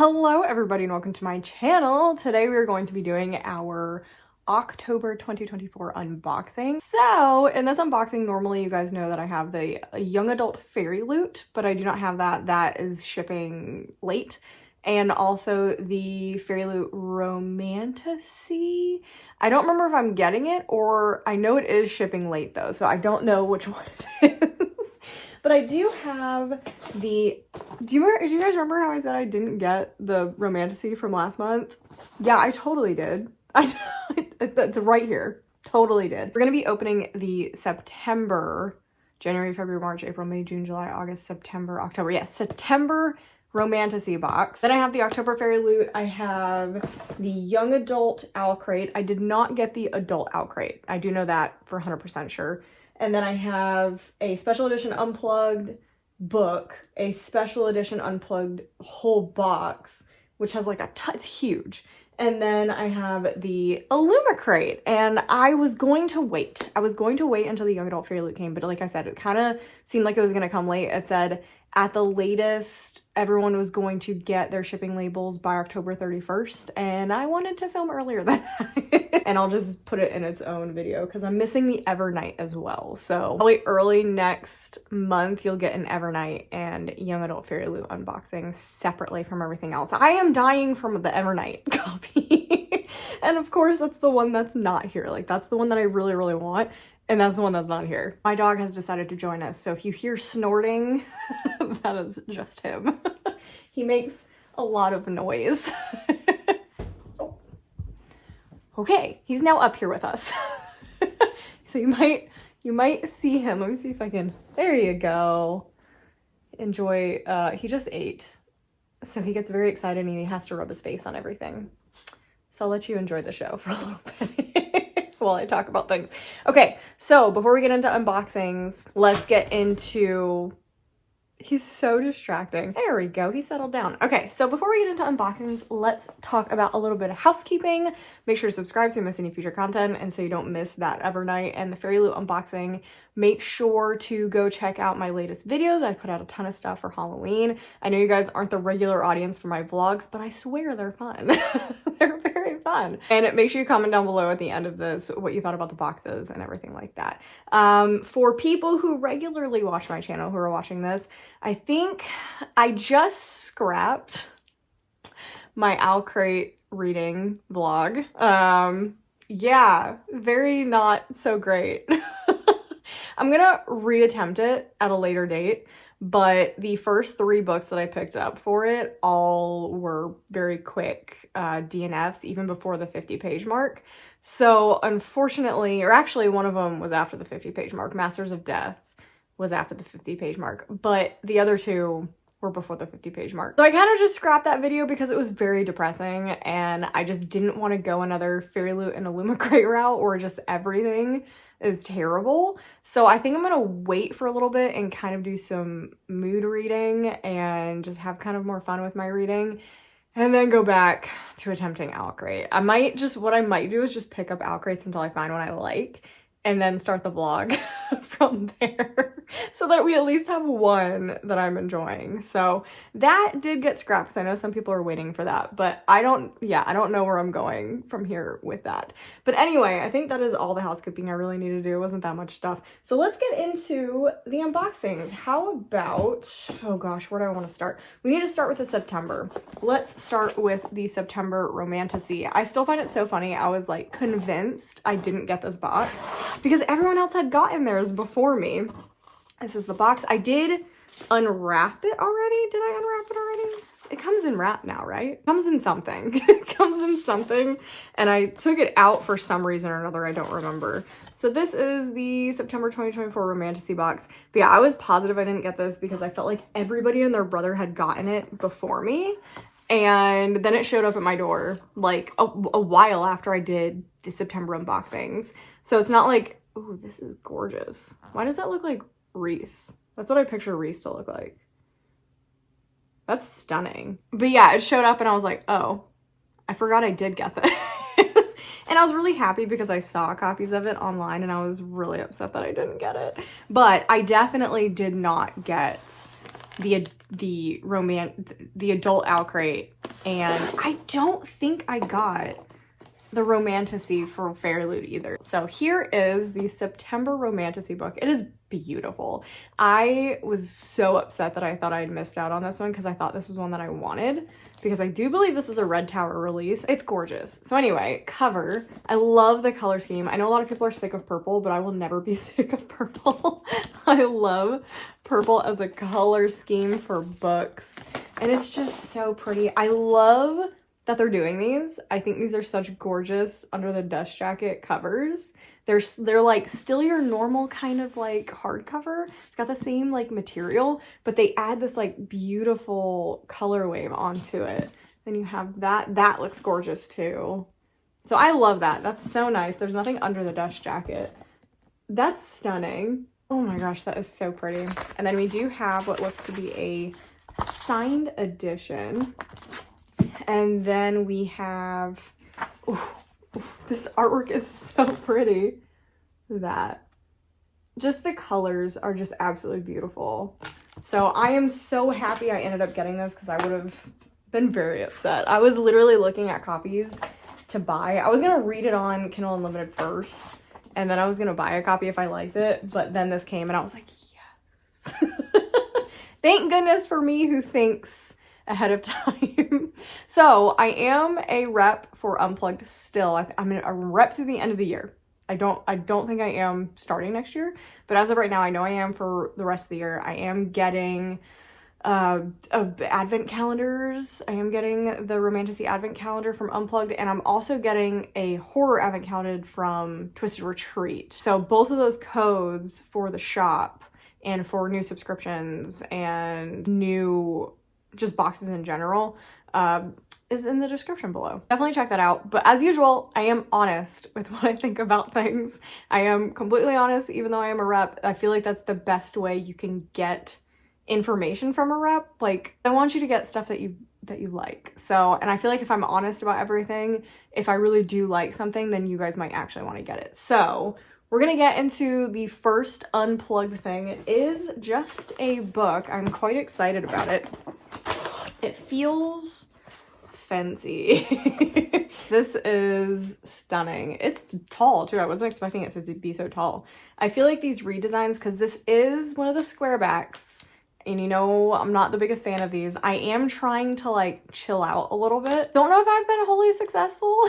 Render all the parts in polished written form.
Hello everybody and welcome to my channel. Today we're going to be doing our October 2024 unboxing. So in this unboxing, normally you guys know that I have the young adult Fairyloot, but I do not have that. That is shipping late. And also the Fairyloot Romantasy. I don't remember if I'm getting it, or I know it is shipping late though, so I don't know which one it is. But I do have the, do you guys remember how I said I didn't get the Romantasy from last month? Yeah, I totally did. It's right here. Totally did. We're going to be opening the September, January, February, March, April, May, June, July, August, September, October. Yeah, September Romantasy box. Then I have the October Fairyloot. I have the young adult Owlcrate. I did not get the adult Owlcrate. I do know that for 100% sure. And then I have a special edition Unplugged book, a special edition Unplugged whole box, which has like it's huge. And then I have the Illumicrate, and I was going to wait. Until the young adult Fairyloot came, but like I said, it kind of seemed like it was going to come late. It said at the latest, everyone was going to get their shipping labels by October 31st, and I wanted to film earlier than that. And I'll just put it in its own video because I'm missing the Evernight as well. So probably early next month, you'll get an Evernight and young adult Fairyloot unboxing separately from everything else. I am dying from the Evernight copy. And of course, that's the one that's not here. Like, that's the one that I really, really want. And that's the one that's not here. My dog has decided to join us. So if you hear snorting, that is just him. He makes a lot of noise. Oh. Okay, he's now up here with us. So you might see him. Let me see if I can, there you go. Enjoy, he just ate. So he gets very excited and he has to rub his face on everything. So I'll let you enjoy the show for a little bit while I talk about things. Okay, so before we get into unboxings, let's get into... He's so distracting. There we go. He settled down. Okay, so before we get into unboxings, let's talk about a little bit of housekeeping. Make sure to subscribe so you don't miss any future content and so you don't miss that Evernight and the Fairyloot unboxing. Make sure to go check out my latest videos. I put out a ton of stuff for Halloween. I know you guys aren't the regular audience for my vlogs, but I swear they're fun. They're very fun. And make sure you comment down below at the end of this what you thought about the boxes and everything like that. For people who regularly watch my channel, who are watching this, I think I just scrapped my Owlcrate reading vlog. Yeah, very not so great. I'm gonna reattempt it at a later date, but the first 3 books that I picked up for it all were very quick DNFs, even before the 50-page mark. So unfortunately, or actually one of them was after the 50-page mark, Masters of Death was after the 50-page mark, but the other 2 were before the 50-page mark. So I kind of just scrapped that video because it was very depressing and I just didn't want to go another Fairyloot and Illumicrate route or just everything is terrible. So I think I'm gonna wait for a little bit and kind of do some mood reading and just have kind of more fun with my reading and then go back to attempting Owlcrate. What I might do is just pick up Owlcrates until I find one I like and then start the vlog from there so that we at least have one that I'm enjoying. So that did get scrapped because I know some people are waiting for that, but I don't know where I'm going from here with that. But anyway, I think that is all the housekeeping I really need to do. It wasn't that much stuff. So let's get into the unboxings. How about, oh gosh, where do I want to start? We need to start with the September. Let's start with the September Romantasy. I still find it so funny. I was like convinced I didn't get this box because everyone else had gotten theirs before me. This is the box. I did unwrap it already. Did I unwrap it already? It comes in wrap now, right? It comes in something. It comes in something. And I took it out for some reason or another. I don't remember. So this is the September 2024 Romantasy box. But yeah, I was positive I didn't get this because I felt like everybody and their brother had gotten it before me. And then it showed up at my door like a while after I did the September unboxings. So it's not like, oh, this is gorgeous. Why does that look like Reese? That's what I picture Reese to look like. That's stunning. But yeah, it showed up and I was like, oh, I forgot I did get this. And I was really happy because I saw copies of it online and I was really upset that I didn't get it. But I definitely did not get the the adult Owlcrate, and I don't think I got the Romantasy for Fairyloot either. So here is the September Romantasy book. It is beautiful. I was so upset that I thought I had missed out on this one because I thought this was one that I wanted, because I do believe this is a Red Tower release. It's gorgeous. So anyway, cover. I love the color scheme. I know a lot of people are sick of purple, but I will never be sick of purple. I love purple as a color scheme for books, and it's just so pretty. I love that they're doing these. I think these are such gorgeous under the dust jacket covers. They're like still your normal kind of like hardcover. It's got the same like material, but they add this like beautiful color wave onto it. Then you have that. That looks gorgeous too. So I love that. That's so nice. There's nothing under the dust jacket. That's stunning. Oh my gosh, that is so pretty. And then we do have what looks to be a signed edition. And then we have, this artwork is so pretty. That. Just the colors are just absolutely beautiful. So I am so happy I ended up getting this, because I would have been very upset. I was literally looking at copies to buy. I was going to read it on Kindle Unlimited first, and then I was going to buy a copy if I liked it. But then this came and I was like, yes. Thank goodness for me who thinks ahead of time. So I am a rep for Unplugged still. I'm a rep through the end of the year. I don't think I am starting next year, but as of right now, I know I am for the rest of the year. I am getting advent calendars. I am getting the Romantasy advent calendar from Unplugged, and I'm also getting a horror advent calendar from Twisted Retreat. So both of those codes for the shop and for new subscriptions and new just boxes in general is in the description below. Definitely check that out. But as usual, I am honest with what I think about things. I am completely honest, even though I am a rep. I feel like that's the best way you can get information from a rep. Like, I want you to get stuff that you like. So, and I feel like if I'm honest about everything, if I really do like something, then you guys might actually want to get it. So we're gonna get into the first Unplugged thing. It is just a book. I'm quite excited about it. It feels fancy. This is stunning. It's tall too. I wasn't expecting it to be so tall. I feel like these redesigns, because this is one of the square backs, and you know I'm not the biggest fan of these. I am trying to like chill out a little bit. Don't know if I've been wholly successful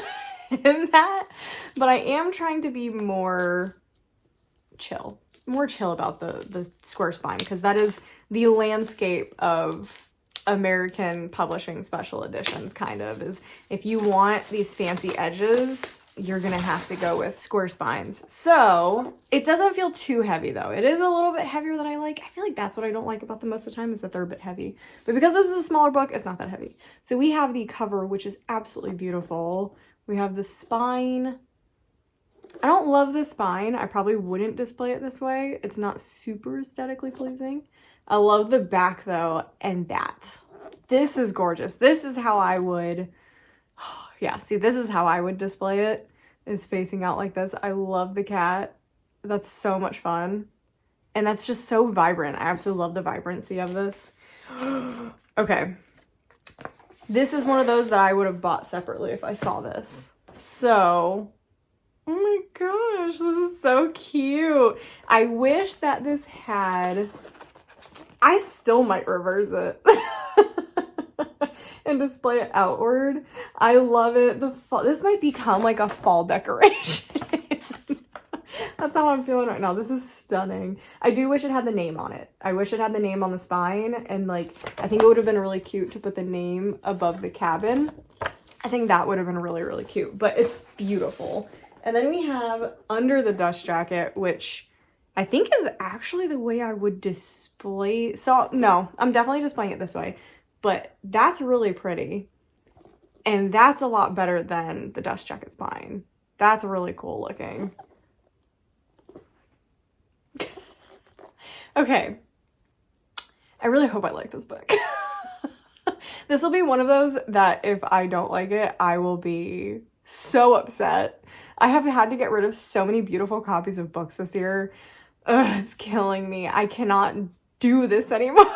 in that, but I am trying to be more chill about the square spine, because that is the landscape of American publishing special editions, kind of, is if you want these fancy edges, you're gonna have to go with square spines. So it doesn't feel too heavy though. It is a little bit heavier than I like. I feel like that's what I don't like about them most of the time, is that they're a bit heavy. But because this is a smaller book, it's not that heavy. So we have the cover, which is absolutely beautiful. We have the spine. I don't love the spine. I probably wouldn't display it this way. It's not super aesthetically pleasing. I love the back though, and that. This is gorgeous. This is how I would, yeah, see, this is how I would display it, is facing out like this. I love the cat. That's so much fun. And that's just so vibrant. I absolutely love the vibrancy of this. Okay. This is one of those that I would have bought separately if I saw this. So, oh my gosh, this is so cute. I wish that this had, I still might reverse it and display it outward. I love it. This might become like a fall decoration. That's how I'm feeling right now. This is stunning. I do wish it had the name on it. I wish it had the name on the spine, and like, I think it would have been really cute to put the name above the cabin. I think that would have been really, really cute, but it's beautiful. And then we have Under the Dust Jacket, which I think is actually the way I would display. So no, I'm definitely displaying it this way, but that's really pretty. And that's a lot better than the Dust Jacket spine. That's really cool looking. Okay. I really hope I like this book. This will be one of those that if I don't like it, I will be so upset. I have had to get rid of so many beautiful copies of books this year. Ugh, it's killing me. I cannot do this anymore.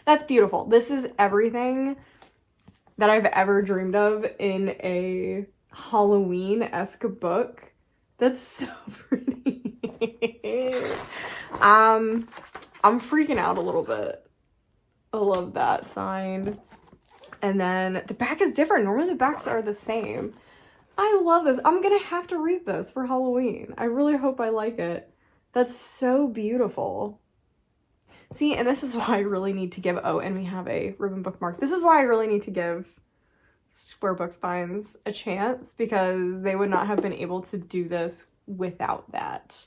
That's beautiful. This is everything that I've ever dreamed of in a Halloween-esque book. That's so pretty. I'm freaking out a little bit. I love that signed. And then the back is different. Normally the backs are the same. I love this. I'm gonna have to read this for Halloween. I really hope I like it. That's so beautiful. See, and this is why I really need to give, oh, and we have a ribbon bookmark. This is why I really need to give Square Book Spines a chance, because they would not have been able to do this without that.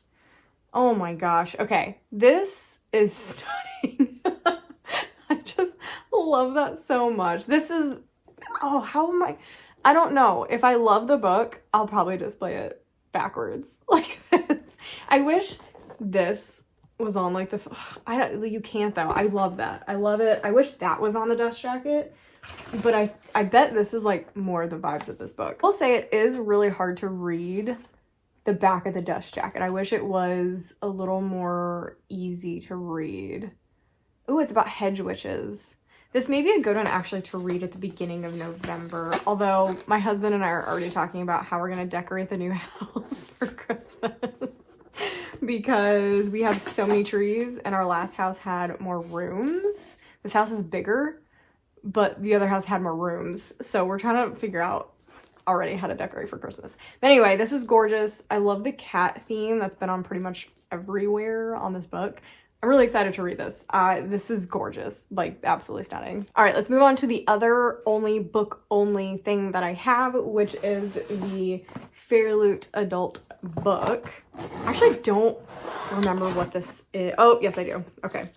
Oh my gosh. Okay, this is stunning. I just love that so much. This is, oh, how am I don't know. If I love the book, I'll probably display it backwards like this. I wish this was on like the, you can't though. I love that. I love it. I wish that was on the dust jacket, but I bet this is like more the vibes of this book. I'll say it is really hard to read the back of the dust jacket. I wish it was a little more easy to read. Oh, it's about hedge witches. This may be a good one actually to read at the beginning of November, although my husband and I are already talking about how we're going to decorate the new house for Christmas because we have so many trees and our last house had more rooms. This house is bigger, but the other house had more rooms. So we're trying to figure out already how to decorate for Christmas. But anyway, this is gorgeous. I love the cat theme that's been on pretty much everywhere on this book. I'm really excited to read this. This is gorgeous, like absolutely stunning. All right, let's move on to the other book only thing that I have, which is the Fairyloot adult book. Actually, I don't remember what this is. Oh, yes, I do. Okay.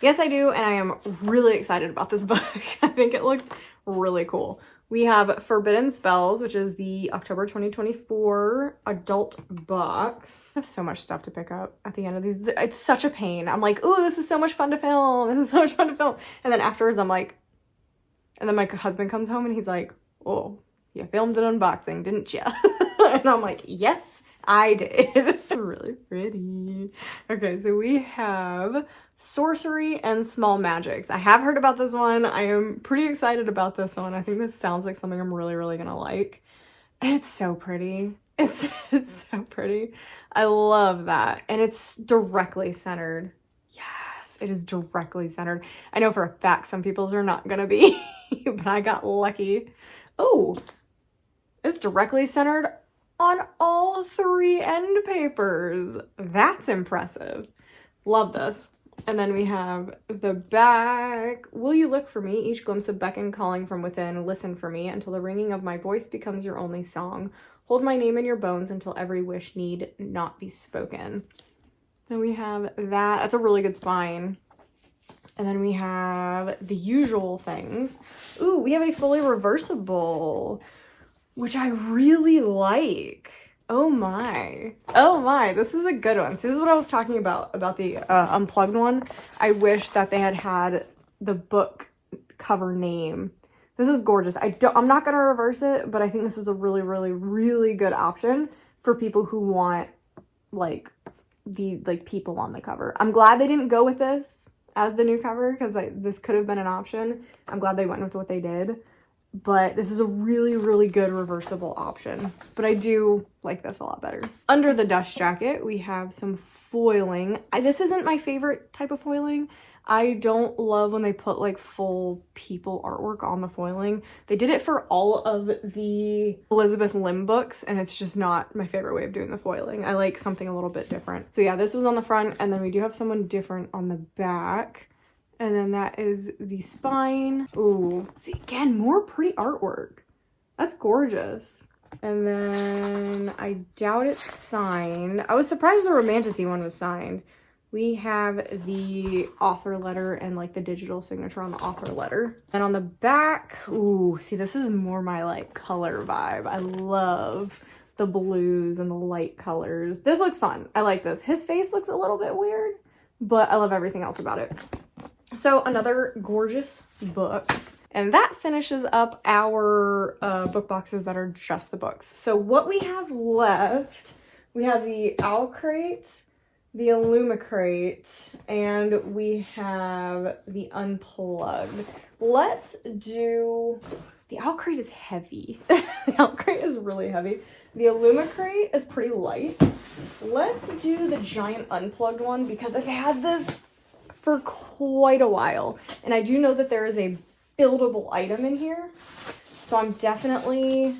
Yes, I do, and I am really excited about this book. I think it looks really cool. We have Forbidden Spells, which is the October 2024 adult box. I have so much stuff to pick up at the end of these. It's such a pain. I'm like, oh, this is so much fun to film. This is so much fun to film. And then afterwards, I'm like, and then my husband comes home and he's like, oh, you filmed an unboxing, didn't you? And I'm like, yes, I did. Really pretty. Okay, so we have Sorcery and Small Magics. I have heard about this one. I am pretty excited about this one. I think this sounds like something I'm really, really gonna like. And it's so pretty. It's so pretty. I love that. And it's directly centered. Yes, it is directly centered. I know for a fact some people's are not gonna be, but I got lucky. Oh, it's directly centered on all 3 end papers. That's impressive. Love this. And then we have the back. Will you look for me? Each glimpse of beckon calling from within. Listen for me until the ringing of my voice becomes your only song. Hold my name in your bones until every wish need not be spoken. Then we have that. That's a really good spine. And then we have the usual things. Ooh, we have a fully reversible, which I really like. Oh my. Oh my, this is a good one. So this is what I was talking about the Unplugged one. I wish that they had the book cover name. This is gorgeous. I'm not going to reverse it, but I think this is a really, really, really good option for people who want like the people on the cover. I'm glad they didn't go with this as the new cover because this could have been an option. I'm glad they went with what they did. But this is a really, really good reversible option. But I do like this a lot better. Under the dust jacket, we have some foiling. This isn't my favorite type of foiling. I don't love when they put like full people artwork on the foiling. They did it for all of the Elizabeth Lim books, and it's just not my favorite way of doing the foiling. I like something a little bit different. So yeah, this was on the front, and then we do have someone different on the back. And then that is the spine. Ooh, see, again, more pretty artwork. That's gorgeous. And then I doubt it's signed. I was surprised the Romantasy one was signed. We have the author letter and like the digital signature on the author letter. And on the back, ooh, see, this is more my like color vibe. I love the blues and the light colors. This looks fun. I like this. His face looks a little bit weird, but I love everything else about it. So another gorgeous book. And that finishes up our book boxes that are just the books. So what we have left, we have the Owlcrate, the Illumicrate, and we have the Unplugged. Let's do... The Owlcrate is heavy. The Owlcrate is really heavy. The Illumicrate is pretty light. Let's do the giant Unplugged one because I've had this for quite a while. And I do know that there is a buildable item in here. So I'm definitely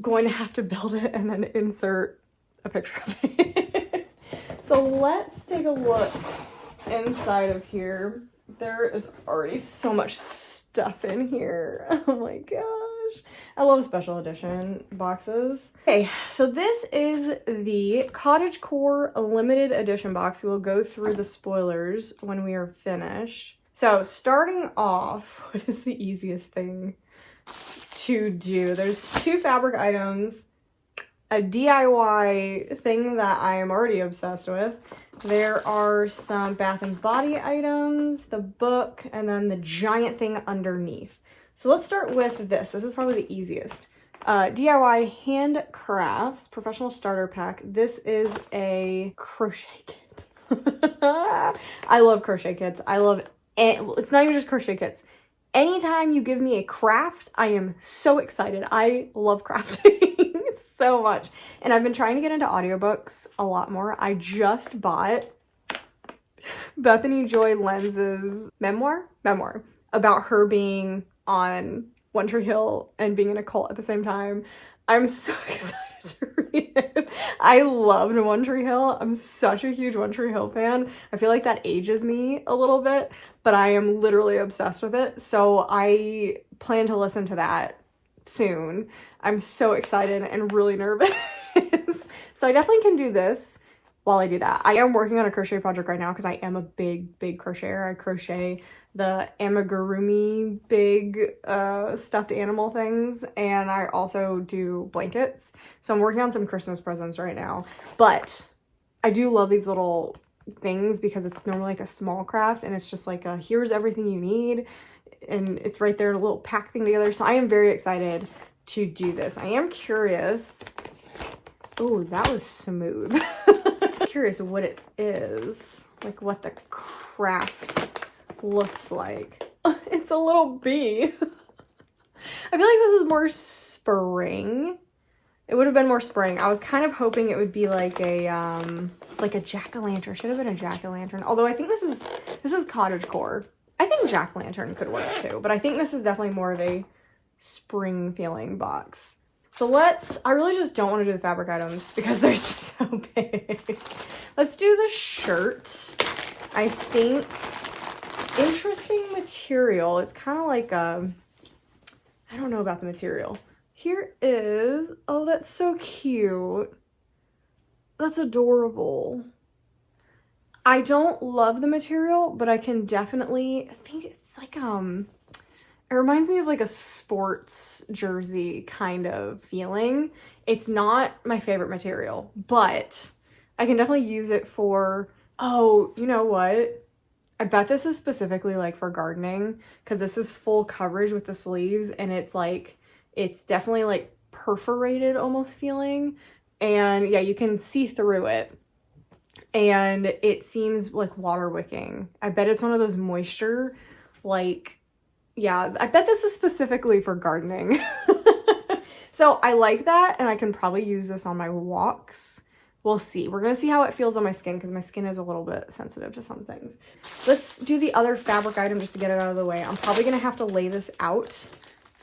going to have to build it and then insert a picture of it. So let's take a look inside of here. There is already so much stuff in here. Oh my gosh. I love special edition boxes. Okay, so this is the Cottagecore limited edition box. We will go through the spoilers when we are finished. So starting off, what is the easiest thing to do? There's 2 fabric items, a DIY thing that I am already obsessed with. There are some Bath and Body items, the book, and then the giant thing underneath. So let's start with this. This is probably the easiest. DIY Handcrafts Professional Starter Pack. This is a crochet kit. I love crochet kits. I love it. It's not even just crochet kits. Anytime you give me a craft, I am so excited. I love crafting so much. And I've been trying to get into audiobooks a lot more. I just bought Bethany Joy Lenz's memoir about her being on One Tree Hill and being in a cult at the same time. I'm so excited to read it. I loved One Tree Hill. I'm such a huge One Tree Hill fan. I feel like that ages me a little bit, but I am literally obsessed with it. So I plan to listen to that soon. I'm so excited and really nervous. So I definitely can do this while I do that. I am working on a crochet project right now because I am a big crocheter. I crochet the amigurumi big stuffed animal things, and I also do blankets. So I'm working on some Christmas presents right now. But I do love these little things because it's normally like a small craft, and it's just like a here's everything you need, and it's right there in a little pack thing together. So I am very excited to do this. I am curious. Oh, that was smooth. Curious what it is, like what the craft looks like. It's a little bee. I feel like this is more spring. It would have been more spring. I was kind of hoping it would be like a jack-o'-lantern. Should have been a jack-o'-lantern. Although I think this is cottagecore. I think jack-o'-lantern could work too, but I think this is definitely more of a spring feeling box. So I really just don't want to do the fabric items because they're so big. Let's do the shirt. I think interesting material. It's kind of like I don't know about the material. Here is, oh, that's so cute. That's adorable. I don't love the material, but I can definitely, I think it's like, it reminds me of like a sports jersey kind of feeling. It's not my favorite material, but I can definitely use it for, oh, you know what? I bet this is specifically like for gardening because this is full coverage with the sleeves, and it's like, it's definitely like perforated almost feeling. And yeah, you can see through it. And it seems like water wicking. I bet it's one of those moisture, like, yeah, I bet this is specifically for gardening. So I like that, and I can probably use this on my walks. We'll see. We're going to see how it feels on my skin because my skin is a little bit sensitive to some things. Let's do the other fabric item just to get it out of the way. I'm probably going to have to lay this out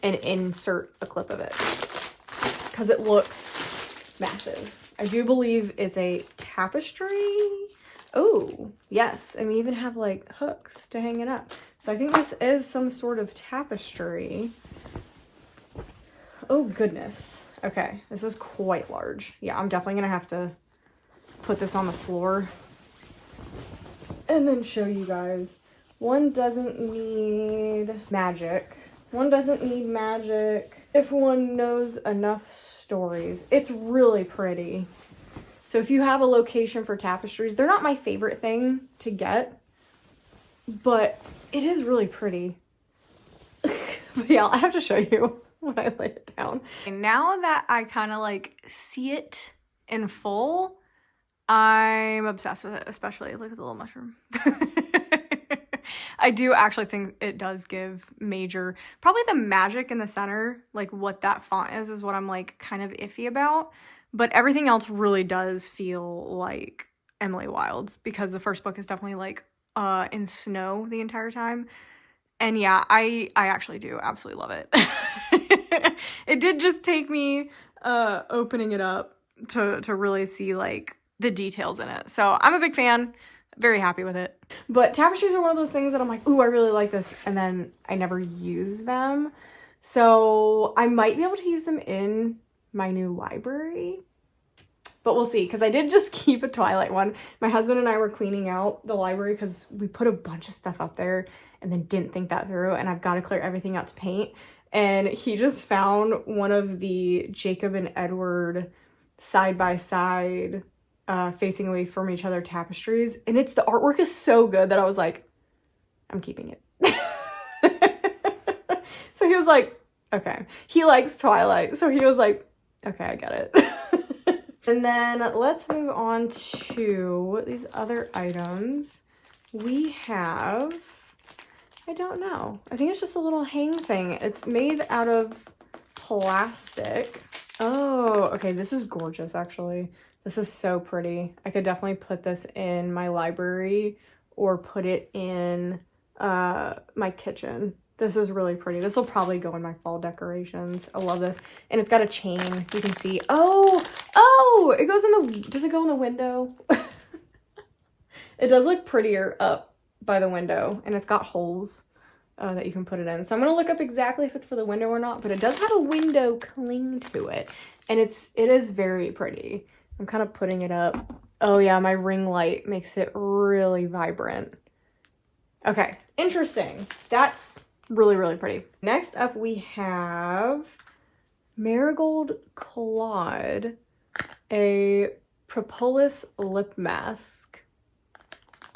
and insert a clip of it because it looks massive. I do believe it's a tapestry. Oh, yes. And we even have like hooks to hang it up. So I think this is some sort of tapestry. Oh, goodness. Okay, this is quite large. Yeah, I'm definitely going to have to put this on the floor and then show you guys. One doesn't need magic. One doesn't need magic if one knows enough stories. It's really pretty. So if you have a location for tapestries, they're not my favorite thing to get, but it is really pretty. But yeah, I have to show you when I lay it down. And now that I kind of like see it in full, I'm obsessed with it, especially look at the little mushroom. I do actually think it does give major, probably the magic in the center, like what that font is what I'm like kind of iffy about. But everything else really does feel like Emily Wilde's, because the first book is definitely like in snow the entire time. And yeah, I actually do absolutely love it. It did just take me opening it up to really see like the details in it. So I'm a big fan, very happy with it. But tapestries are one of those things that I'm like, ooh, I really like this, and then I never use them. So I might be able to use them in my new library, but we'll see, because I did just keep a Twilight one. My husband and I were cleaning out the library because we put a bunch of stuff up there and then didn't think that through, and I've got to clear everything out to paint. And he just found one of the Jacob and Edward side by side facing away from each other tapestries, and the artwork is so good that I was like, I'm keeping it. So he was like, okay. He likes Twilight, so he was like, okay, I get it. And then let's move on to these other items. We have, I don't know, I think it's just a little hang thing. It's made out of plastic. Oh, okay, this is gorgeous actually. This is so pretty. I could definitely put this in my library or put it in my kitchen. This is really pretty. This will probably go in my fall decorations. I love this. And it's got a chain. You can see. Oh, it goes in the, does it go in the window? It does look prettier up by the window, and it's got holes that you can put it in. So I'm going to look up exactly if it's for the window or not, but it does have a window cling to it, and it is very pretty. I'm kind of putting it up. Oh yeah, my ring light makes it really vibrant. Okay, interesting. That's really, really pretty. Next up we have Marigold Claude, a propolis lip mask.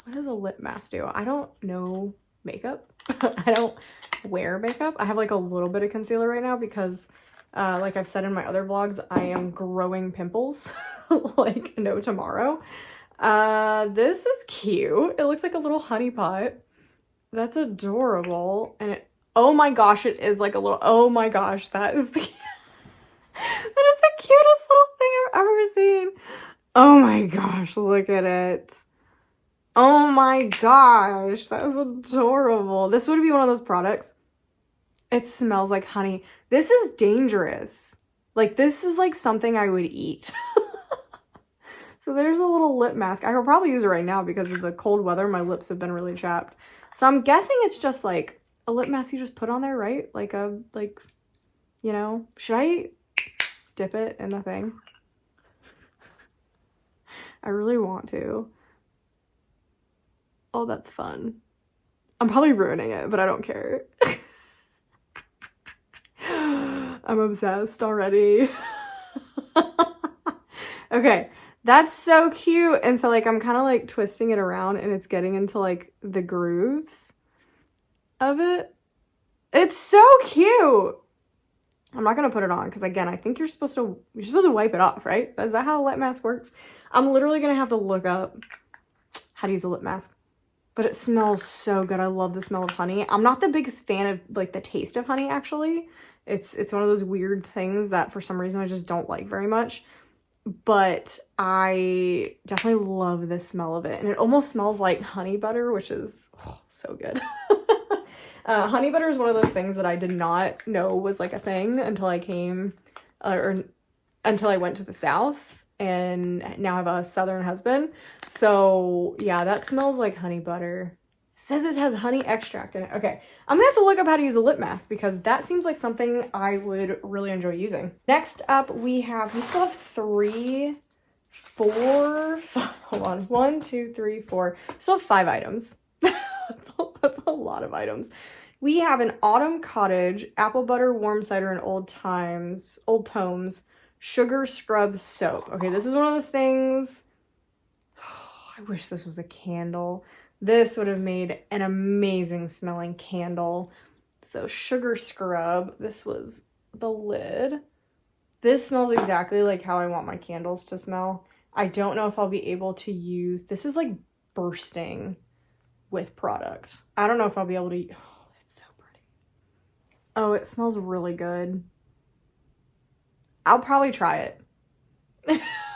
What does a lip mask do? I don't know makeup. I don't wear makeup. I have like a little bit of concealer right now because like I've said in my other vlogs, I am growing pimples like no tomorrow. This is cute. It looks like a little honey pot. That's adorable. And it, oh my gosh, it is like a little, oh my gosh, that is the that is the cutest little thing I've ever seen. Oh my gosh, look at it. Oh my gosh, that is adorable. This would be one of those products. It smells like honey. This is dangerous. Like, this is like something I would eat. So there's a little lip mask. I could probably use it right now because of the cold weather. My lips have been really chapped. So I'm guessing it's just like a lip mask you just put on there, right? Like you know, should I dip it in the thing? I really want to. Oh, that's fun. I'm probably ruining it, but I don't care. I'm obsessed already. Okay, that's so cute. And so like I'm kind of like twisting it around and it's getting into like the grooves of it. It's so cute. I'm not gonna put it on because again, I think you're supposed to wipe it off, right? Is that how a lip mask works? I'm literally gonna have to look up how to use a lip mask. But it smells so good. I love the smell of honey. I'm not the biggest fan of like the taste of honey actually. It's one of those weird things that for some reason I just don't like very much. But I definitely love the smell of it. And it almost smells like honey butter, which is so good. Honey butter is one of those things that I did not know was like a thing until I came, or until I went to the South. And now I have a Southern husband. So yeah, that smells like honey butter. It says it has honey extract in it. Okay, I'm gonna have to look up how to use a lip mask because that seems like something I would really enjoy using. Next up, we still have 3, 4, hold on, 1, 2, 3, 4. Still have 5 items. That's a lot of items. We have an Autumn Cottage, apple butter, warm cider, and old tomes. Sugar scrub soap. Okay, this is one of those things. Oh, I wish this was a candle. This would have made an amazing smelling candle. So sugar scrub. This was the lid. This smells exactly like how I want my candles to smell. I don't know if I'll be able to use, this is like bursting with product. I don't know if I'll be able to, oh, it's so pretty. Oh, it smells really good. I'll probably try it.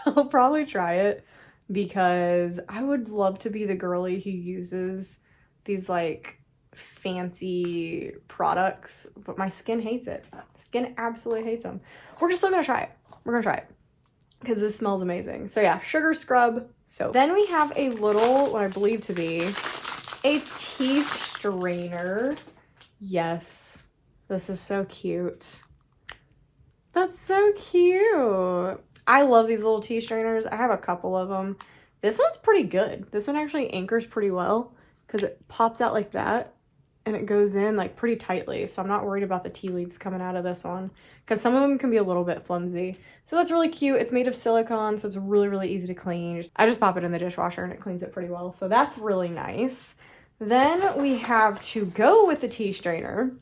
I'll probably try it because I would love to be the girly who uses these like fancy products, but my skin hates it. Skin absolutely hates them. We're just still gonna try it. We're gonna try it because this smells amazing. So yeah, sugar scrub soap. Then we have a little, what I believe to be a tea strainer. Yes, this is so cute. That's so cute. I love these little tea strainers. I have a couple of them. This one's pretty good. This one actually anchors pretty well because it pops out like that and it goes in like pretty tightly. So I'm not worried about the tea leaves coming out of this one because some of them can be a little bit flimsy. So that's really cute. It's made of silicone, so it's really, really easy to clean. I just pop it in the dishwasher and it cleans it pretty well. So that's really nice. Then we have, to go with the tea strainer,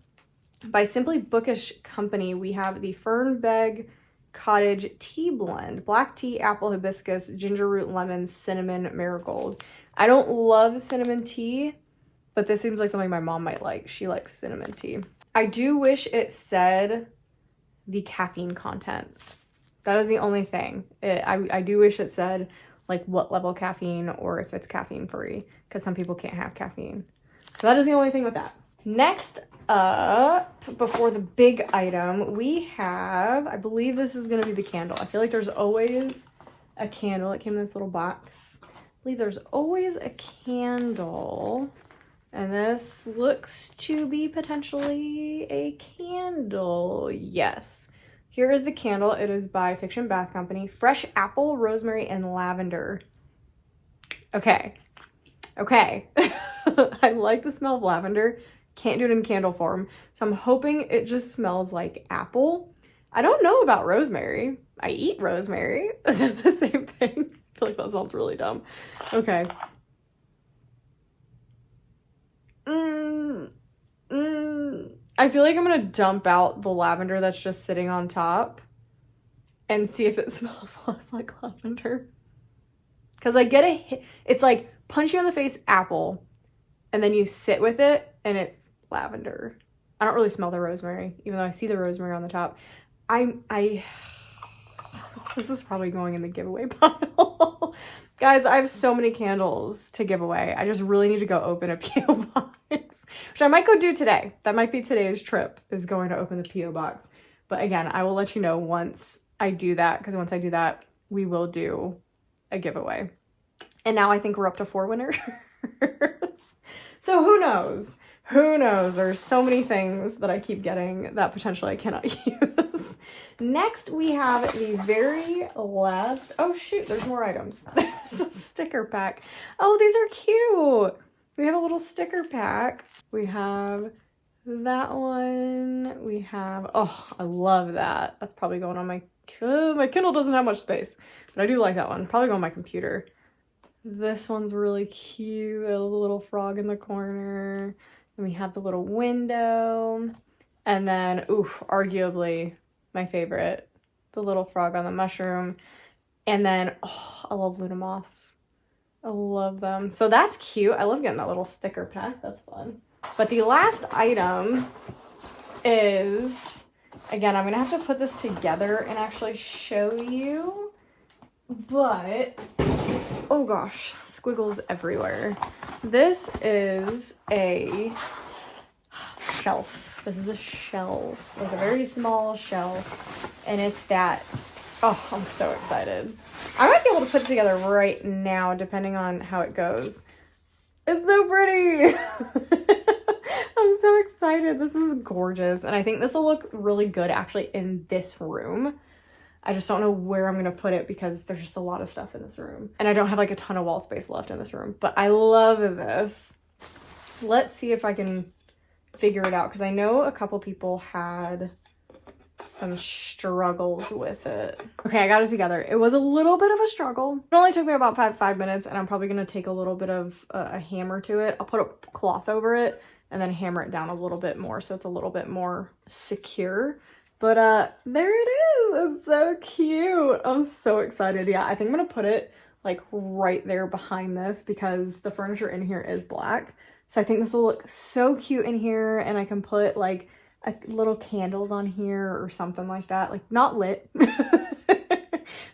by Simply Bookish Company, we have the Fernbeg Cottage Tea Blend. Black tea, apple, hibiscus, ginger root, lemon, cinnamon, marigold. I don't love cinnamon tea, but this seems like something my mom might like. She likes cinnamon tea. I do wish it said the caffeine content. That is the only thing. I do wish it said like what level caffeine or if it's caffeine free, because some people can't have caffeine. So that is the only thing with that. Next up, before the big item, we have, I believe this is going to be the candle. I feel like there's always a candle. It came in this little box. I believe there's always a candle. And this looks to be potentially a candle. Yes. Here is the candle. It is by Fiction Bath Company. Fresh apple, rosemary, and lavender. Okay. Okay. I like the smell of lavender. Can't do it in candle form. So I'm hoping it just smells like apple. I don't know about rosemary. I eat rosemary. Is that the same thing? I feel like that sounds really dumb. Okay. I feel like I'm gonna dump out the lavender that's just sitting on top and see if it smells less like lavender. Because I get a hit. It's like punch you in the face apple, and then you sit with it and it's lavender. I don't really smell the rosemary, even though I see the rosemary on the top. This is probably going in the giveaway pile. Guys, I have so many candles to give away. I just really need to go open a P.O. box, which I might go do today. That might be today's trip, is going to open the P.O. box. But again, I will let you know once I do that, because once I do that, we will do a giveaway. And now I think we're up to 4 winners. So who knows? Who knows? There's so many things that I keep getting that potentially I cannot use. Next, we have the very last... Oh, shoot. There's more items. There's a sticker pack. Oh, these are cute. We have a little sticker pack. We have that one. We have... Oh, I love that. That's probably going on my... My Kindle doesn't have much space, but I do like that one. Probably go on my computer. This one's really cute. A little frog in the corner. And we have the little window. And then, oof, arguably my favorite, the little frog on the mushroom. And then, oh, I love Luna moths. I love them. So that's cute. I love getting that little sticker pack. That's fun. But the last item is, again, I'm going to have to put this together and actually show you. But, oh gosh, squiggles everywhere. This is a shelf. This is a shelf, like a very small shelf. And it's that, oh, I'm so excited. I might be able to put it together right now, depending on how it goes. It's so pretty. I'm so excited. This is gorgeous. And I think this will look really good actually in this room. I just don't know where I'm going to put it because there's just a lot of stuff in this room. And I don't have like a ton of wall space left in this room. But I love this. Let's see if I can figure it out, because I know a couple people had some struggles with it. Okay, I got it together. It was a little bit of a struggle. It only took me about five minutes, and I'm probably going to take a little bit of a hammer to it. I'll put a cloth over it and then hammer it down a little bit more so it's a little bit more secure. But there it is. It's so cute. I'm so excited. Yeah, I think I'm gonna put it like right there behind this because the furniture in here is black. So I think this will look so cute in here, and I can put like little candles on here or something like that. Like not lit,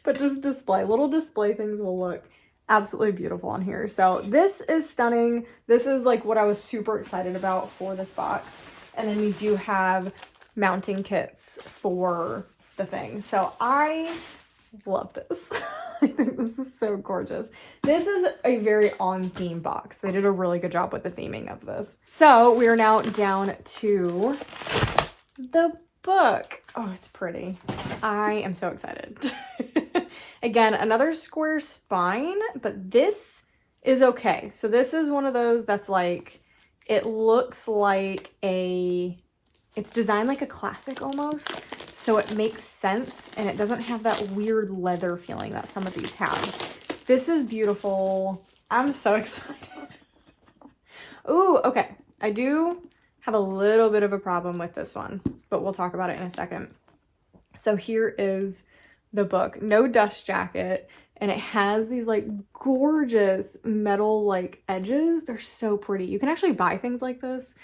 but just display. Little display things will look absolutely beautiful on here. So this is stunning. This is like what I was super excited about for this box. And then we do have mounting kits for the thing. So I love this. I think this is so gorgeous. This is a very on theme box. They did a really good job with the theming of this. So we are now down to the book. Oh, it's pretty. I am so excited. Again, another square spine, but this is okay. So this is one of those that's like, it looks like it's designed like a classic almost. So it makes sense, and it doesn't have that weird leather feeling that some of these have. This is beautiful. I'm so excited. Ooh, okay. I do have a little bit of a problem with this one, but we'll talk about it in a second. So here is the book. No dust jacket, and it has these like gorgeous metal like edges. They're so pretty. You can actually buy things like this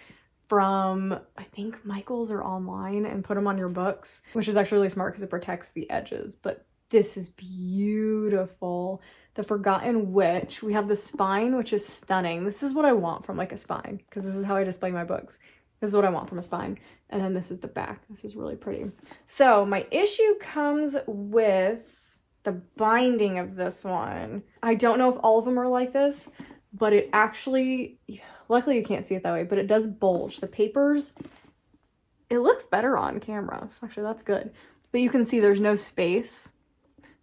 from, I think, Michael's or online and put them on your books, which is actually really smart because it protects the edges. But this is beautiful. The Forgotten Witch. We have the spine, which is stunning. This is what I want from like a spine, because this is how I display my books. This is what I want from a spine. And then this is the back. This is really pretty. So my issue comes with the binding of this one. I don't know if all of them are like this, but it actually, luckily you can't see it that way, but it does bulge. The papers, it looks better on camera. So actually that's good. But you can see there's no space.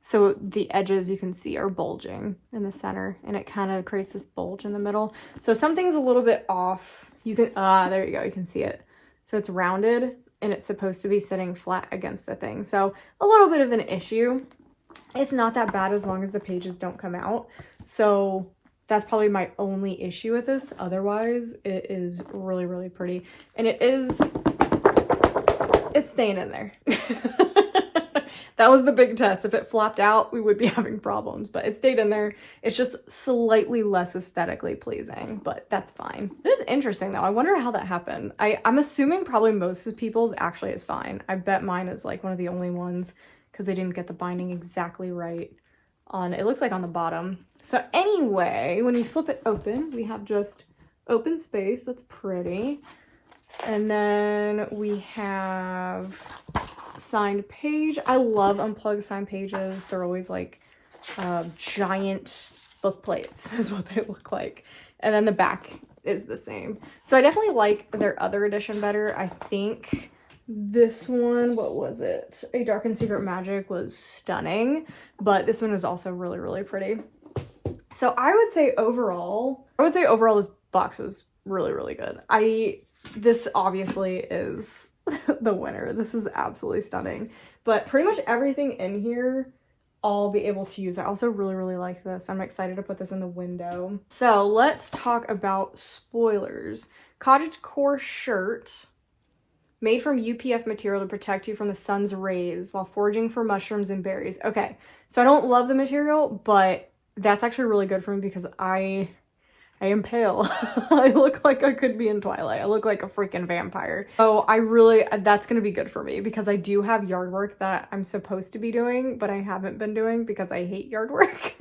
So the edges you can see are bulging in the center, and it kind of creates this bulge in the middle. So something's a little bit off. You can, there you go. You can see it. So it's rounded, and it's supposed to be sitting flat against the thing. So a little bit of an issue. It's not that bad as long as the pages don't come out. So that's probably my only issue with this. Otherwise, it is really, really pretty. And it's staying in there. That was the big test. If it flopped out, we would be having problems, but it stayed in there. It's just slightly less aesthetically pleasing, but that's fine. It is interesting though. I wonder how that happened. I'm assuming probably most of people's actually is fine. I bet mine is like one of the only ones because they didn't get the binding exactly right on, it looks like on the bottom. So anyway, when you flip it open, we have just open space. That's pretty. And then we have signed page. I love Unplugged signed pages. They're always like giant book plates is what they look like. And then the back is the same. So I definitely like their other edition better. I think this one, what was it? A Dark and Secret Magic was stunning, but this one is also really, really pretty. So I would say overall this box was really, really good. This obviously is the winner. This is absolutely stunning. But pretty much everything in here, I'll be able to use. I also really, really like this. I'm excited to put this in the window. So let's talk about spoilers. Cottagecore shirt made from UPF material to protect you from the sun's rays while foraging for mushrooms and berries. Okay, so I don't love the material, but that's actually really good for me because I am pale. I look like I could be in Twilight. I look like a freaking vampire. So that's gonna be good for me because I do have yard work that I'm supposed to be doing, but I haven't been doing because I hate yard work.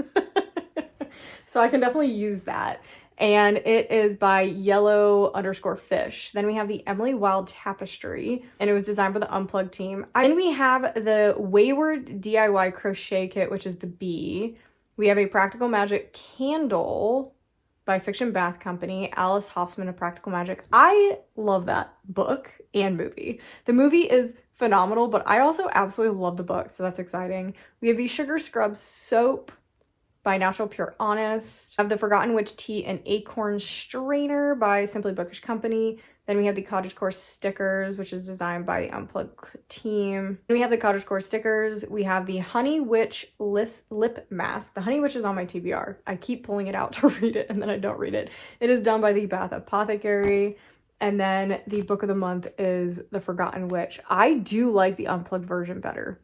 So I can definitely use that. And it is by yellow_fish. Then we have the Emily Wild Tapestry, and it was designed by the Unplugged team. Then we have the Wayward DIY crochet kit, which is the B. We have a Practical Magic candle by Fiction Bath Company, Alice Hoffsman of Practical Magic. I love that book and movie. The movie is phenomenal, but I also absolutely love the book, so that's exciting. We have the Sugar Scrub soap by Natural Pure Honest. We have the Forgotten Witch Tea and Acorn Strainer by Simply Bookish Company. Then we have the Cottagecore stickers, which is designed by the Unplugged team. Then we have the Cottagecore stickers. We have the Honey Witch lip mask. The Honey Witch is on my TBR. I keep pulling it out to read it and then I don't read it. It is done by the Bath Apothecary. And then the book of the month is The Forgotten Witch. I do like the Unplugged version better.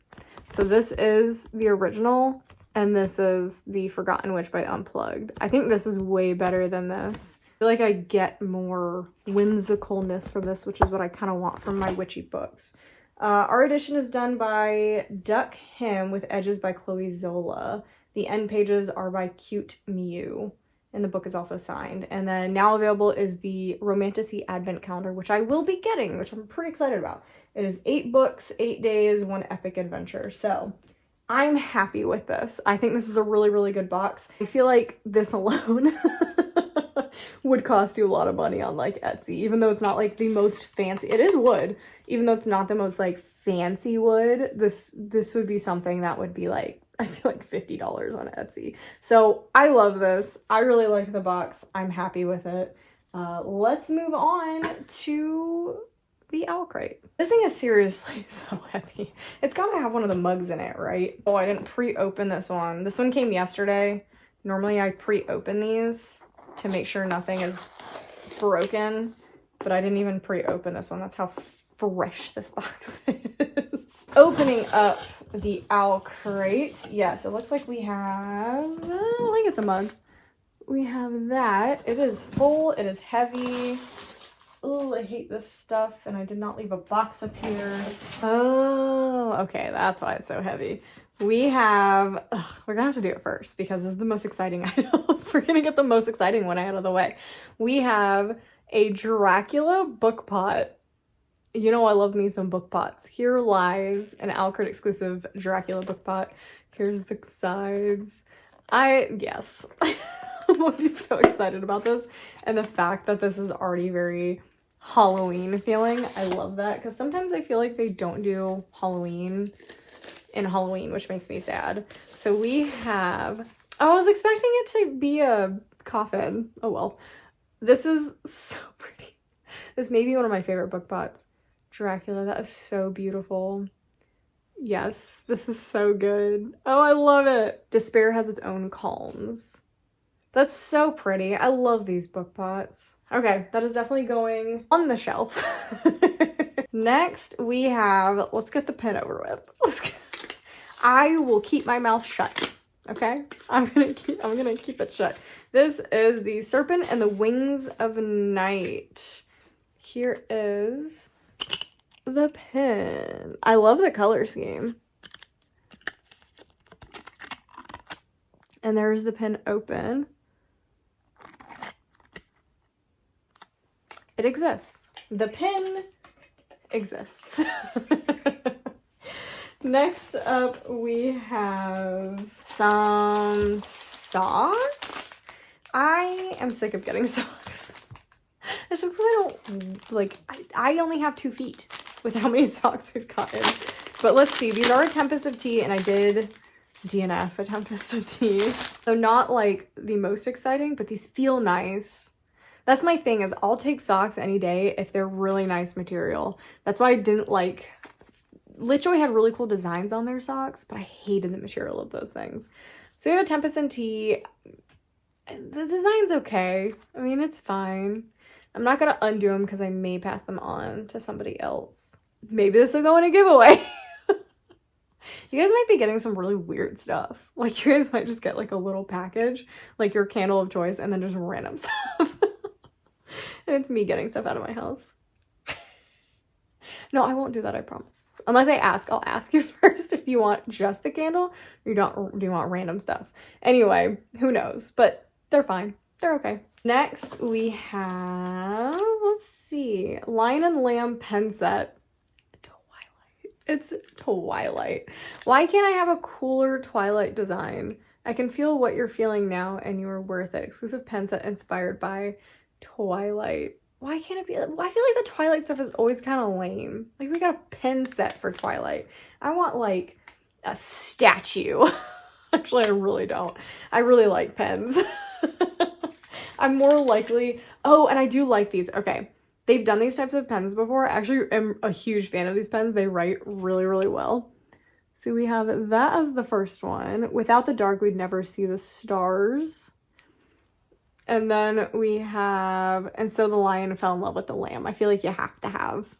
So this is the original, and this is the Forgotten Witch by Unplugged. I think this is way better than this. I feel like I get more whimsicalness from this, which is what I kind of want from my witchy books. Our edition is done by Duck Him with edges by Chloe Zola. The end pages are by Cute Mew. And the book is also signed. And then now available is the Romantasy Advent Calendar, which I will be getting, which I'm pretty excited about. It is 8 books, 8 days, 1 epic adventure. So I'm happy with this. I think this is a really, really good box. I feel like this alone would cost you a lot of money on like Etsy, even though it's not like the most fancy. It is wood, even though it's not the most like fancy wood. This would be something that would be like, I feel like $50 on Etsy. So I love this. I really like the box. I'm happy with it. Let's move on to the Owlcrate. This thing is seriously so heavy. It's got to have one of the mugs in it, right? Oh, I didn't pre-open this one. This one came yesterday. Normally I pre-open these to make sure nothing is broken, but I didn't even pre-open this one. That's how fresh this box is. Opening up the Owlcrate. Yes, it looks like we have, I think it's a mug. We have that. It is full. It is heavy. Oh, I hate this stuff, and I did not leave a box up here. Oh, okay, that's why it's so heavy. We have, we're gonna have to do it first because this is the most exciting item. We're gonna get the most exciting one out of the way. We have a Dracula book pot. You know I love me some book pots. Here lies an Owlcrate exclusive Dracula book pot. Here's the sides. Yes. I'm already so excited about this. And the fact that this is already very Halloween feeling. I love that because sometimes I feel like they don't do Halloween in Halloween, which makes me sad. So we have, I was expecting it to be a coffin. Oh well. This is so pretty. This may be one of my favorite book pots. Dracula, that is so beautiful. Yes, this is so good. Oh, I love it. Despair has its own calms. That's so pretty. I love these book pots. Okay, that is definitely going on the shelf. Next, we have, let's get the pen over with. I will keep my mouth shut. Okay? I'm gonna keep it shut. This is the Serpent and the Wings of Night. Here is the pen. I love the color scheme. And there's the pen open. It exists. The pen exists. Next up, we have some socks. I am sick of getting socks. It's just because I don't, like, I only have 2 feet with how many socks we've gotten. But let's see. These are a Tempest of Tea, and I did DNF a Tempest of Tea. So not, like, the most exciting, but these feel nice. That's my thing, is I'll take socks any day if they're really nice material. That's why I didn't like... LitJoy had really cool designs on their socks, but I hated the material of those things. So we have a Tempest and Tea. The design's okay. I mean, it's fine. I'm not going to undo them because I may pass them on to somebody else. Maybe this will go in a giveaway. You guys might be getting some really weird stuff. Like, you guys might just get, like, a little package, like your candle of choice, and then just random stuff. And it's me getting stuff out of my house. No, I won't do that, I promise. Unless I ask. I'll ask you first if you want just the candle or do you want random stuff. Anyway, who knows? But they're fine. They're okay. Next, we have, let's see, Lion and Lamb pen set. Twilight. It's Twilight. Why can't I have a cooler Twilight design? I can feel what you're feeling now and you are worth it. Exclusive pen set inspired by Twilight. Why can't it be? I feel like the Twilight stuff is always kind of lame. Like, we got a pen set for Twilight. I want, like, a statue. Actually, I really don't. I really like pens. I'm more likely... Oh, and I do like these. Okay. They've done these types of pens before. I actually am a huge fan of these pens. They write really, really well. So we have that as the first one. Without the dark, we'd never see the stars. And then we have, and so the lion fell in love with the lamb. I feel like you have to have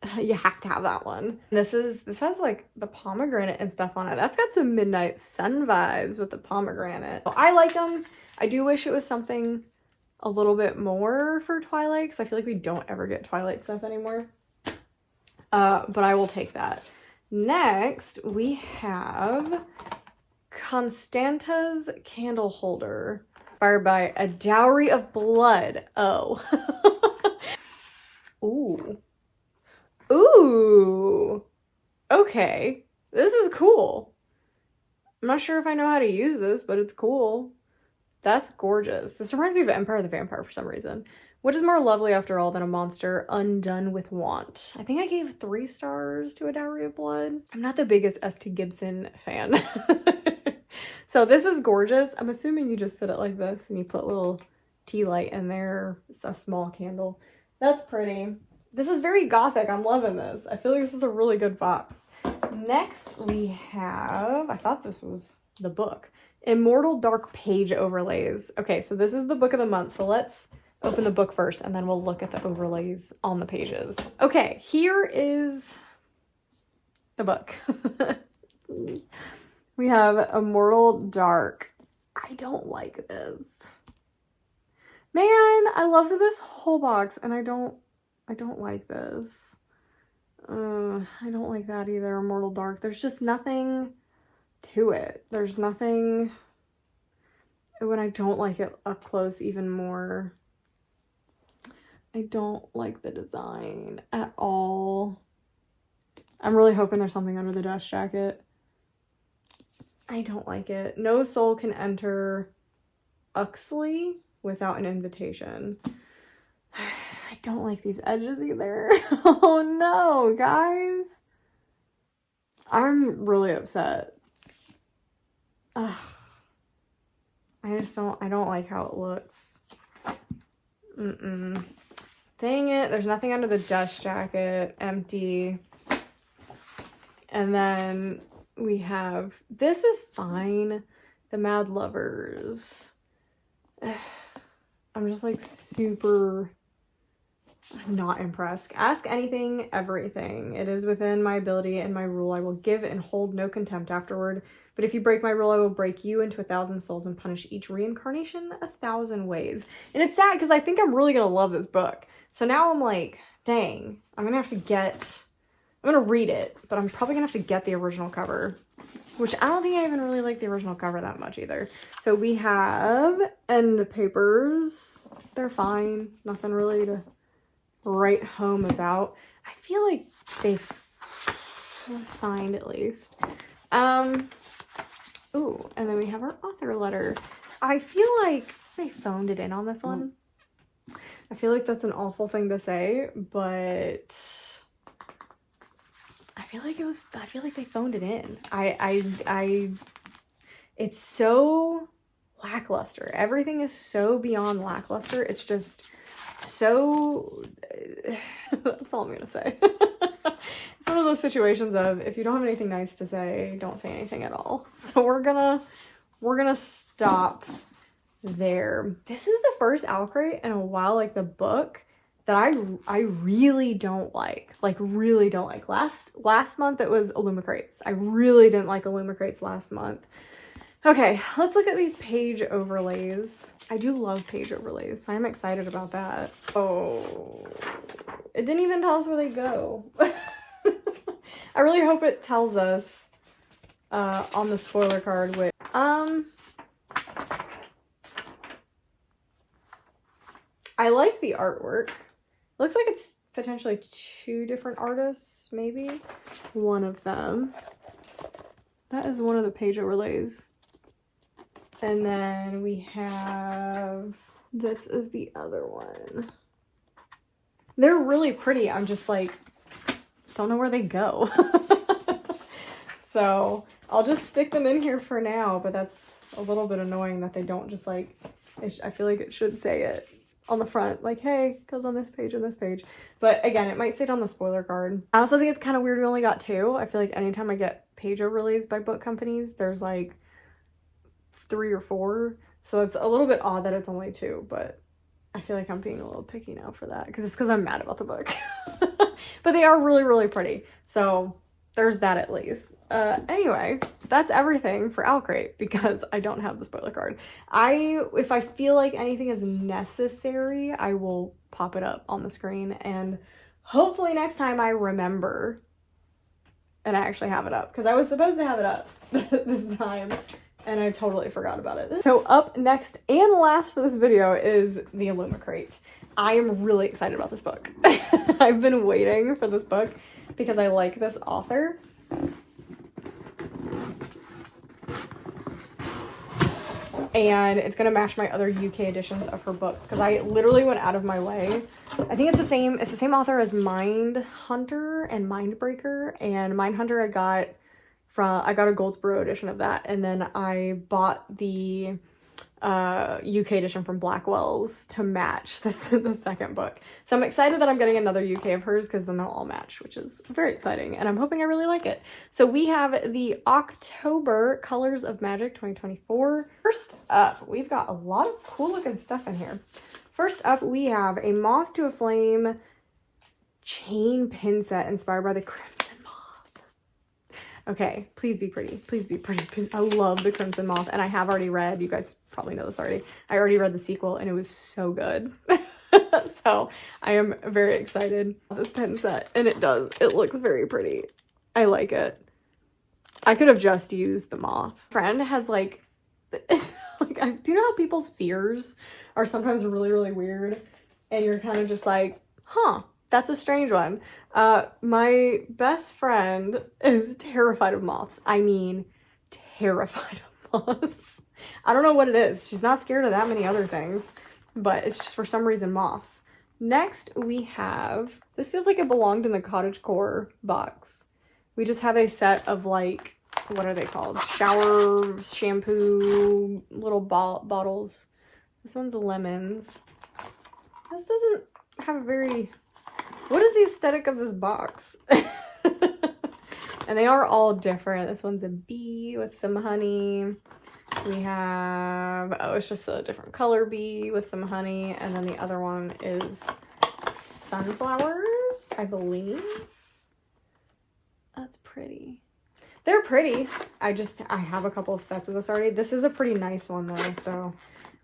that one. This has like the pomegranate and stuff on it. That's got some Midnight Sun vibes with the pomegranate. I like them. I do wish it was something a little bit more for Twilight, because I feel like we don't ever get Twilight stuff anymore. But I will take that. Next, we have Constanta's candle holder, inspired by A Dowry of Blood. Oh. Ooh. Ooh. Okay. This is cool. I'm not sure if I know how to use this, but it's cool. That's gorgeous. This reminds me of Empire of the Vampire for some reason. What is more lovely after all than a monster undone with want? I think I gave 3 stars to A Dowry of Blood. I'm not the biggest S.T. Gibson fan. So this is gorgeous. I'm assuming you just sit it like this and you put a little tea light in there, a small candle. That's pretty. This is very gothic. I'm loving this. I feel like this is a really good box. Next we have, I thought this was the book, Immortal Dark Page Overlays. Okay, so this is the book of the month. So let's open the book first and then we'll look at the overlays on the pages. Okay, here is the book. We have Immortal Dark. I don't like this. Man, I loved this whole box and I don't like this. I don't like that either, Immortal Dark. There's just nothing to it. There's nothing. When I don't like it up close even more. I don't like the design at all. I'm really hoping there's something under the dust jacket. I don't like it. No soul can enter Uxley without an invitation. I don't like these edges either. Oh no, guys. I'm really upset. Ugh. I don't like how it looks. Dang it, there's nothing under the dust jacket. Empty. And then we have, this is fine. The Mad Lovers. I'm just like super not impressed. Ask anything, everything. It is within my ability and my rule. I will give and hold no contempt afterward. But if you break my rule, I will break you into 1,000 souls and punish each reincarnation 1,000 ways. And it's sad because I think I'm really going to love this book. So now I'm like, dang, I'm going to read it, but I'm probably going to have to get the original cover, which I don't think I even really like the original cover that much either. So we have end papers. They're fine. Nothing really to write home about. I feel like they've signed at least. Ooh, and then we have our author letter. I feel like they phoned it in on this one. I feel like that's an awful thing to say, but I feel like they phoned it in. It's so lackluster. Everything is so beyond lackluster. It's just so, that's all I'm gonna say. It's one of those situations of, if you don't have anything nice to say, don't say anything at all. So we're gonna stop there. This is the first Owlcrate in a while, like the book, that I really don't like. Like, really don't like. Last month it was Illumicrates. I really didn't like Illumicrates last month. Okay, let's look at these page overlays. I do love page overlays, so I'm excited about that. Oh, it didn't even tell us where they go. I really hope it tells us on the spoiler card. Which, I like the artwork. Looks like it's potentially 2 different artists, maybe. One of them. That is one of the page overlays. And then we have, this is the other one. They're really pretty. I'm just like, don't know where they go. So I'll just stick them in here for now, but that's a little bit annoying that they don't just like, I feel like it should say it on the front, like, hey, goes on this page and this page. But again, it might say it on the spoiler card. I also think it's kind of weird we only got 2. I feel like anytime I get page overlays by book companies, there's like 3 or 4. So it's a little bit odd that it's only 2, but I feel like I'm being a little picky now for that because it's because I'm mad about the book. But they are really, really pretty. So there's that at least. Anyway, that's everything for Owlcrate because I don't have the spoiler card. If I feel like anything is necessary, I will pop it up on the screen, and hopefully next time I remember and I actually have it up because I was supposed to have it up this time and I totally forgot about it. So up next and last for this video is the Illumicrate. I am really excited about this book. I've been waiting for this book because I like this author. And it's gonna match my other UK editions of her books because I literally went out of my way. I think it's the same author as Mindhunter and Mindbreaker, and Mindhunter I got a Goldsboro edition of that, and then I bought the UK edition from Blackwell's to match the second book. So I'm excited that I'm getting another UK of hers because then they'll all match, which is very exciting, and I'm hoping I really like it. So we have the October Colors of Magic 2024. First up, we've got a lot of cool looking stuff in here. First up, we have a Moth to a Flame chain pin set inspired by the Crimson Moth. Okay, please be pretty. Please be pretty. I love the Crimson Moth, and I have already read, you guys probably know this already, I already read the sequel, and it was so good. So I am very excited about this pin set, and it looks very pretty. I like it. I could have just used the moth. Friend has like do you know how people's fears are sometimes really, really weird? And you're kind of just like, huh, that's a strange one. My best friend is terrified of moths. I mean, terrified of moths. I don't know what it is. She's not scared of that many other things, but it's just for some reason moths. Next, we have, this feels like it belonged in the Cottagecore box. We just have a set of like, what are they called? Shower shampoo little bottles. This one's lemons. This doesn't have a very, what is the aesthetic of this box? And they are all different. This one's a bee with some honey. We have, oh, it's just a different color bee with some honey. And then the other one is sunflowers, I believe. That's pretty. They're pretty. I have a couple of sets of this already. This is a pretty nice one though, so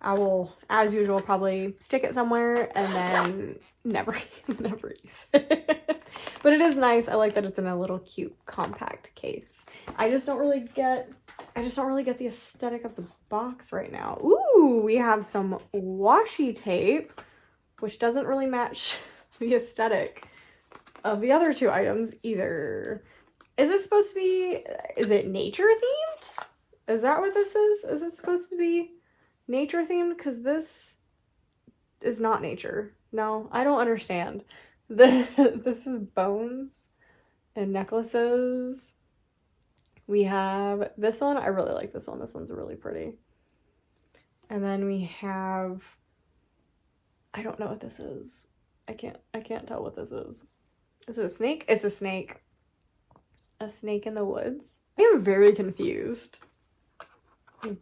I will, as usual, probably stick it somewhere and then never use it. But it is nice. I like that it's in a little cute compact case. I just don't really get the aesthetic of the box right now. Ooh, we have some washi tape, which doesn't really match the aesthetic of the other two items either. Is it supposed to be, is it nature themed? Is that what this is? Is it supposed to be nature themed? Because this is not nature. No, I don't understand. This is bones and necklaces. We have this one. I really like this one. This one's really pretty. And then we have, I don't know what this is. I can't tell what this is. Is it a snake? It's a snake. A snake in the woods. I am very confused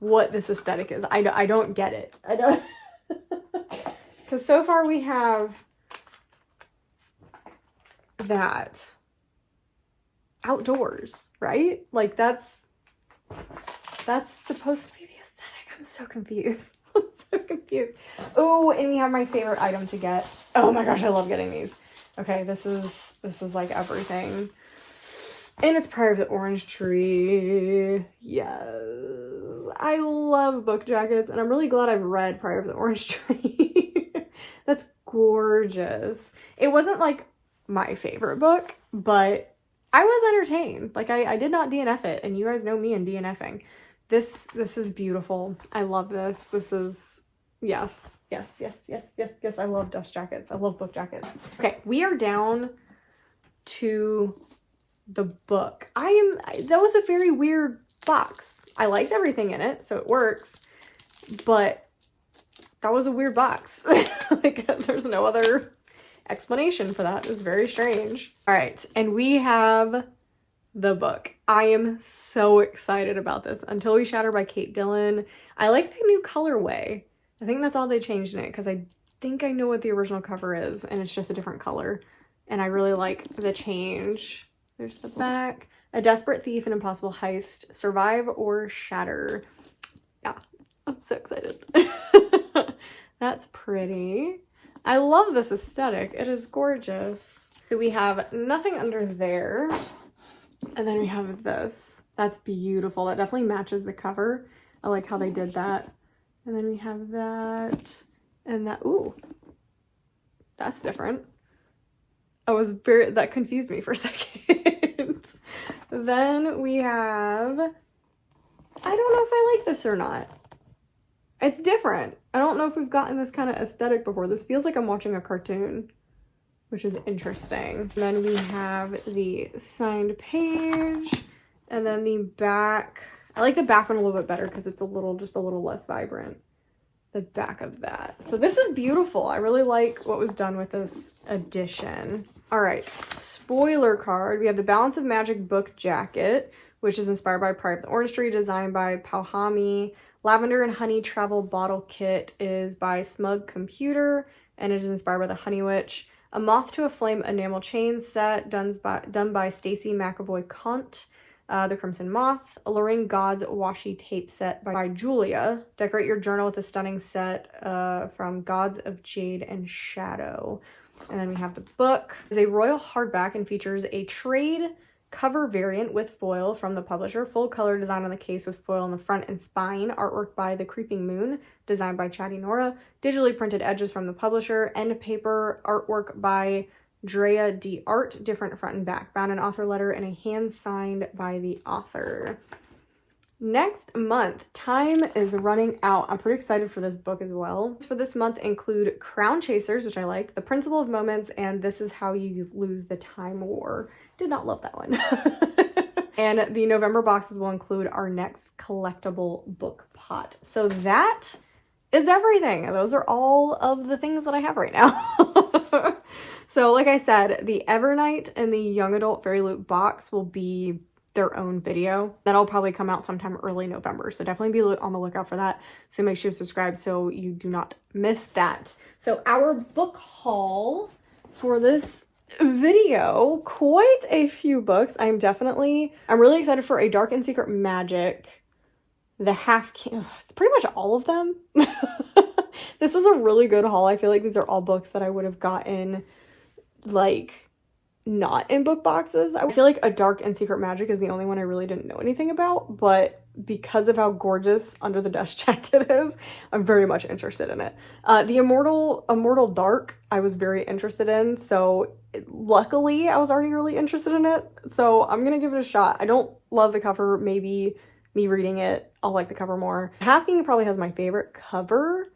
what this aesthetic is. I don't get it. I don't. Because so far we have that outdoors, right? Like that's supposed to be the aesthetic. I'm so confused. I'm so confused. Oh, and we have my favorite item to get. Oh my gosh, I love getting these. Okay, this is like everything. And it's Pride of the Orange Tree. Yes. I love book jackets, and I'm really glad I've read Pride of the Orange Tree. That's gorgeous. It wasn't like my favorite book, but I was entertained. Like I did not DNF it, and you guys know me and DNFing. This is beautiful. I love this. This is, yes. I love dust jackets. I love book jackets. Okay, we are down to the book. That was a very weird box. I liked everything in it, so it works, but that was a weird box. Like, there's no other explanation for that. It was very strange. All right, and we have the book. I am so excited about this. Until We Shatter by Kate Dillon. I like the new colorway. I think that's all they changed in it because I think I know what the original cover is and it's just a different color. And I really like the change. There's the back. A desperate thief, an impossible heist, survive or shatter. Yeah, I'm so excited. That's pretty. I love this aesthetic. It is gorgeous. So we have nothing under there. And then we have this. That's beautiful. That definitely matches the cover. I like how they did that. And then we have that and that. Ooh, that's different. That confused me for a second. Then we have, I don't know if I like this or not. It's different. I don't know if we've gotten this kind of aesthetic before. This feels like I'm watching a cartoon, which is interesting. Then we have the signed page and then the back. I like the back one a little bit better because it's just a little less vibrant. The back of that. So this is beautiful. I really like what was done with this edition. All right, spoiler card. We have the Balance of Magic book jacket, which is inspired by Pride of the Orange Tree, designed by Pauhami. Lavender and Honey travel bottle kit is by Smug Computer, and it is inspired by the Honey Witch. A Moth to a Flame enamel chain set done by Stacey McAvoy Kant. The Crimson Moth, Alluring Gods washi tape set by Julia. Decorate your journal with a stunning set from Gods of Jade and Shadow. And then we have the book. It's a royal hardback and features a trade cover variant with foil from the publisher. Full color design on the case with foil on the front and spine. Artwork by The Creeping Moon, designed by Chatty Nora. Digitally printed edges from the publisher. End paper artwork by Drea D. Art, different front and back. Bound in author letter and a hand signed by the author. Next month, time is running out. I'm pretty excited for this book as well. For this month include Crown Chasers, which I like, The Principle of Moments, and This Is How You Lose the Time War. Did not love that one. And the November boxes will include our next collectible book pot. So that is everything. Those are all of the things that I have right now. So like I said, the Evernight and the Young Adult Fairyloot box will be their own video. That'll probably come out sometime early November. So definitely be on the lookout for that. So make sure you subscribe so you do not miss that. So our book haul for this video, quite a few books. I'm really excited for A Dark and Secret Magic. It's pretty much all of them. This is a really good haul. I feel like these are all books that I would have gotten like not in book boxes. I feel like A Dark and Secret Magic is the only one I really didn't know anything about, but because of how gorgeous Under the Dust Jacket is, I'm very much interested in it. The Immortal Dark, I was very interested in, so luckily I was already really interested in it, so I'm gonna give it a shot. I don't love the cover. Maybe me reading it, I'll like the cover more. Half King probably has my favorite cover.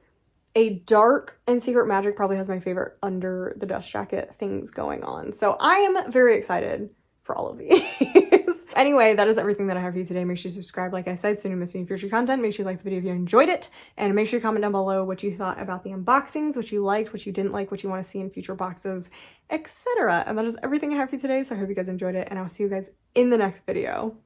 A Dark and Secret Magic probably has my favorite Under the Dust Jacket things going on. So I am very excited for all of these. Anyway, that is everything that I have for you today. Make sure you subscribe, like I said, so you don't miss any future content. Make sure you like the video if you enjoyed it. And make sure you comment down below what you thought about the unboxings, what you liked, what you didn't like, what you want to see in future boxes, etc. And that is everything I have for you today. So I hope you guys enjoyed it, and I'll see you guys in the next video.